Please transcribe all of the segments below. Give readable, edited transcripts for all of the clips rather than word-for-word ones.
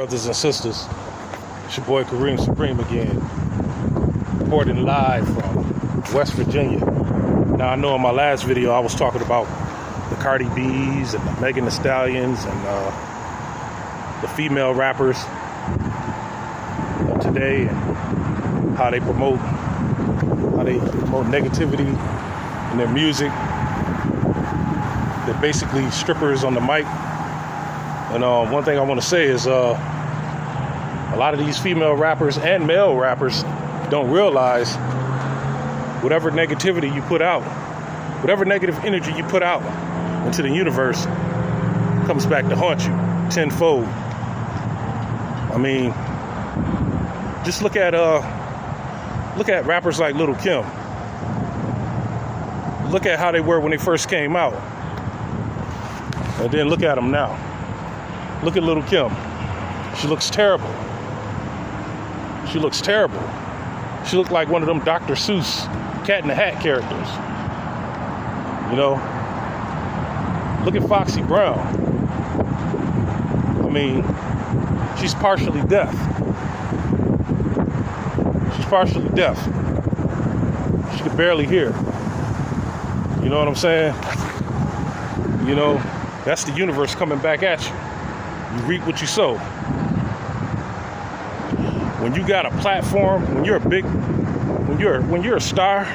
brothers and sisters. It's your boy Kareem Supreme again, reporting live from West Virginia. Now, I know in my last video I was talking about the Cardi B's and the Megan Thee Stallions and the female rappers of today and how they promote negativity in their music. They're basically strippers on the mic. And one thing I want to say is a lot of these female rappers and male rappers don't realize whatever negativity you put out, whatever negative energy you put out into the universe comes back to haunt you tenfold. I mean, just look at rappers like Lil' Kim. Look at how they were when they first came out. And then look at them now. Look at Lil' Kim. She looks terrible. She looks terrible. She looked like one of them Dr. Seuss Cat in the Hat characters. You know? Look at Foxy Brown. I mean, she's partially deaf. She's partially deaf. She could barely hear. You know what I'm saying? You know, that's the universe coming back at you. You reap what you sow. When you got a platform, when you're a star,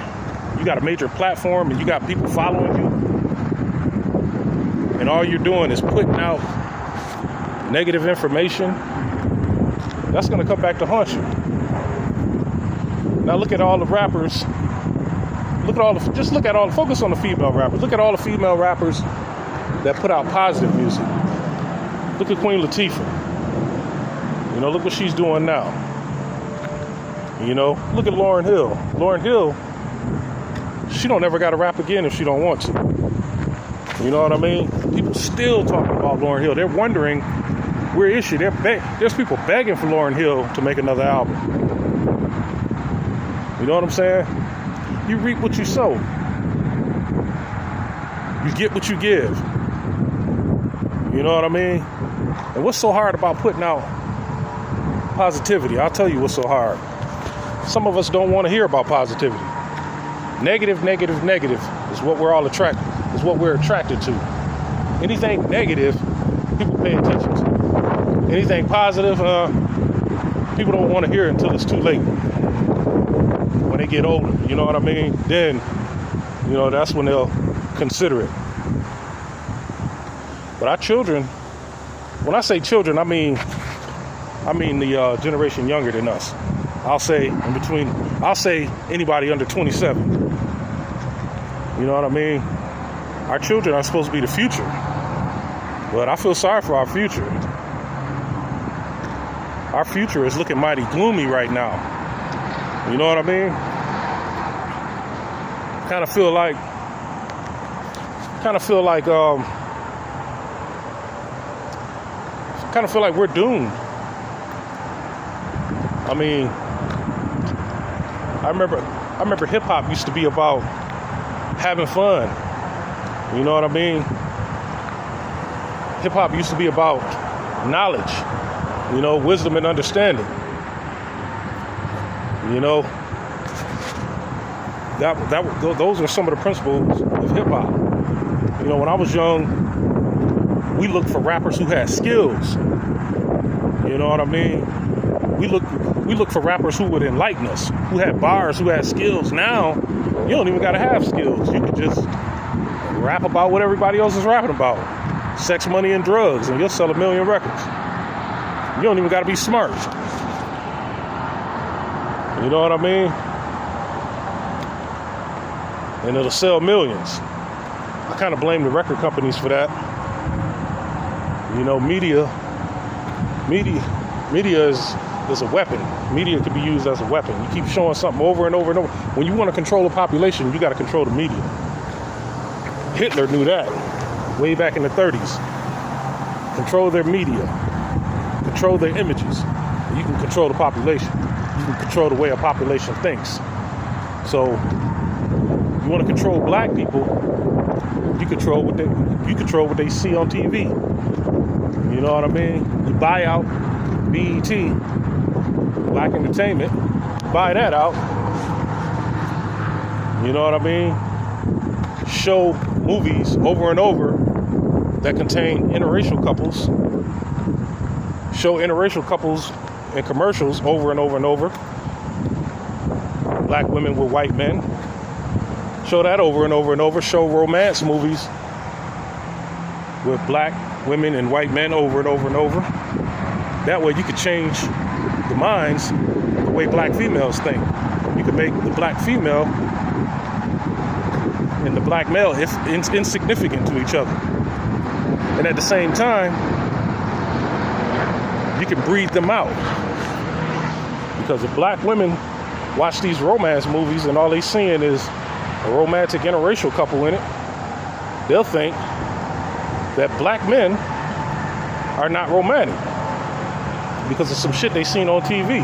you got a major platform and you got people following you, and all you're doing is putting out negative information, that's gonna come back to haunt you. Now look at all the rappers. Focus on the female rappers. Look at all the female rappers that put out positive music. Look at Queen Latifah. You know, look what she's doing now. You know, look at Lauryn Hill. Lauryn Hill, she don't ever got to rap again if she don't want to. You know what I mean? People still talking about Lauryn Hill. They're wondering, where is she? There's people begging for Lauryn Hill to make another album. You know what I'm saying? You reap what you sow. You get what you give. You know what I mean? And what's so hard about putting out positivity? I'll tell you what's so hard. Some of us don't want to hear about positivity. Negative is what we're attracted to. Anything negative, people pay attention to. Anything positive, people don't want to hear until it's too late. When they get older, you know what I mean? Then, you know, that's when they'll consider it. But our children, when I say children, I mean the generation younger than us. I'll say anybody under 27. You know what I mean? Our children are supposed to be the future. But I feel sorry for our future. Our future is looking mighty gloomy right now. You know what I mean? Kind of feel like we're doomed. I mean, I remember hip hop used to be about having fun. You know what I mean? Hip hop used to be about knowledge, you know, wisdom and understanding. You know, those are some of the principles of hip hop. You know, when I was young, we looked for rappers who had skills. You know what I mean? We look for rappers who would enlighten us, who had bars, who had skills. Now, you don't even gotta have skills. You can just rap about what everybody else is rapping about. Sex, money, and drugs, and you'll sell 1 million records. You don't even gotta be smart. You know what I mean? And it'll sell millions. I kind of blame the record companies for that. You know, media is a weapon. Media can be used as a weapon. You keep showing something over and over and over. When you want to control a population, you got to control the media. Hitler knew that way back in the 30s. Control their media. Control their images. And you can control the population. You can control the way a population thinks. So, you want to control black people, you control what they see on TV. You know what I mean? You buy out BET, Black Entertainment, buy that out. You know what I mean? Show movies over and over that contain interracial couples. Show interracial couples in commercials over and over and over. Black women with white men. Show that over and over and over. Show romance movies with black women and white men over and over and over. That way you could change the minds, the way black females think. You could make the black female and the black male insignificant to each other. And at the same time, you can breed them out. Because if black women watch these romance movies and all they seeing is a romantic interracial couple in it, they'll think that black men are not romantic because of some shit they seen on TV.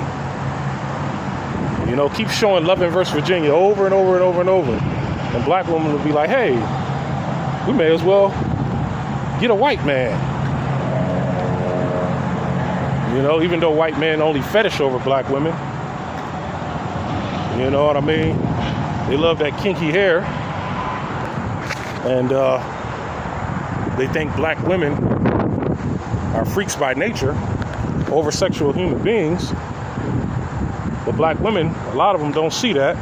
You know, keep showing Love in West Virginia over and over and over and over. And black women will be like, hey, we may as well get a white man. You know, even though white men only fetish over black women. You know what I mean? They love that kinky hair. And they think black women are freaks by nature, over-sexual human beings. But black women, a lot of them don't see that.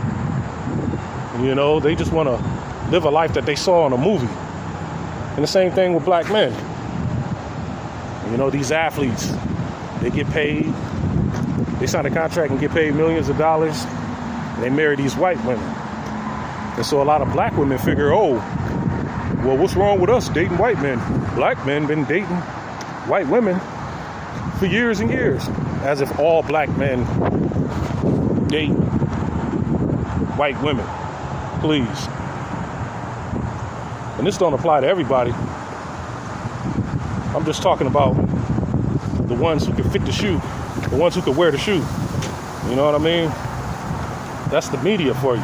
You know, they just want to live a life that they saw on a movie. And the same thing with black men. You know, these athletes, they get paid. They sign a contract and get paid millions of dollars. And they marry these white women. And so a lot of black women figure, oh, well, what's wrong with us dating white men? Black men been dating white women for years and years. As if all black men date white women. Please. And this don't apply to everybody. I'm just talking about the ones who can fit the shoe, the ones who can wear the shoe. You know what I mean? That's the media for you.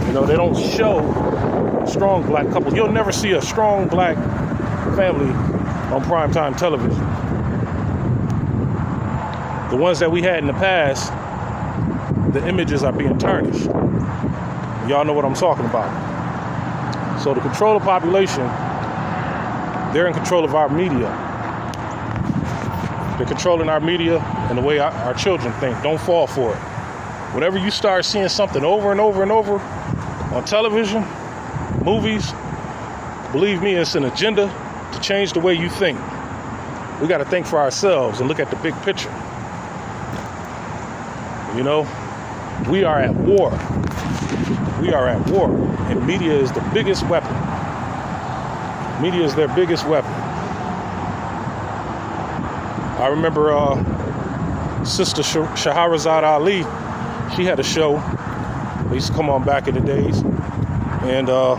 You know, they don't show strong black couples. You'll never see a strong black family on primetime television. The ones that we had in the past, the images are being tarnished. Y'all know what I'm talking about. So to control the population, they're in control of our media. They're controlling our media and the way our children think. Don't fall for it. Whenever you start seeing something over and over and over on television, movies, believe me, it's an agenda to change the way you think. We got to think for ourselves and look at the big picture. You know, we are at war. We are at war. And media is the biggest weapon. Media is their biggest weapon. I remember Sister Shahrazad Ali, she had a show. They used to come on back in the days. And a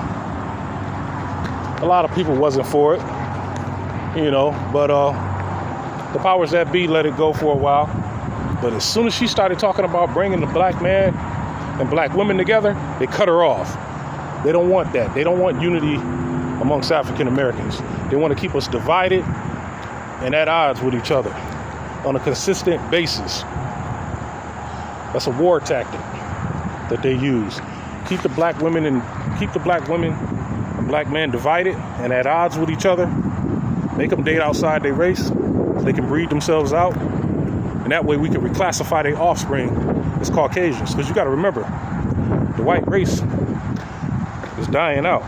lot of people wasn't for it, you know, but the powers that be let it go for a while. But as soon as she started talking about bringing the black man and black women together, they cut her off. They don't want that. They don't want unity amongst African Americans. They want to keep us divided and at odds with each other on a consistent basis. That's a war tactic that they use. Keep the black women and black men divided and at odds with each other. Make them date outside their race so they can breed themselves out. And that way we can reclassify their offspring as Caucasians. Because you got to remember, the white race is dying out.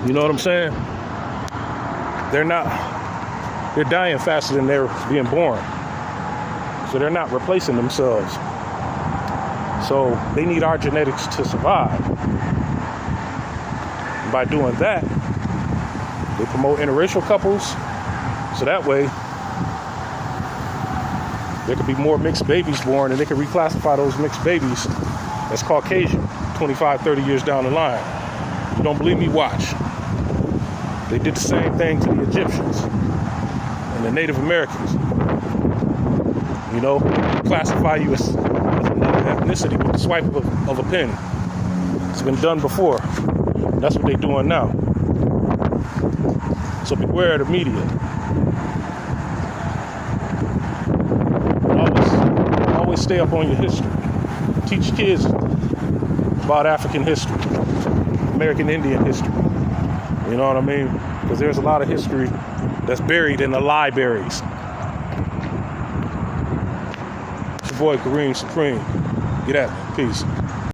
You know what I'm saying? They're dying faster than they're being born. So they're not replacing themselves. So they need our genetics to survive. And by doing that, they promote interracial couples. So that way, there could be more mixed babies born and they can reclassify those mixed babies as Caucasian 25, 30 years down the line. You don't believe me? Watch. They did the same thing to the Egyptians and the Native Americans. You know, classify you as another ethnicity with the swipe of a pen. It's been done before. That's what they're doing now. So beware of the media. Always stay up on your history. Teach kids about African history, American Indian history. You know what I mean? Because there's a lot of history that's buried in the libraries. It's your boy Kareem Supreme. Get at me. Peace.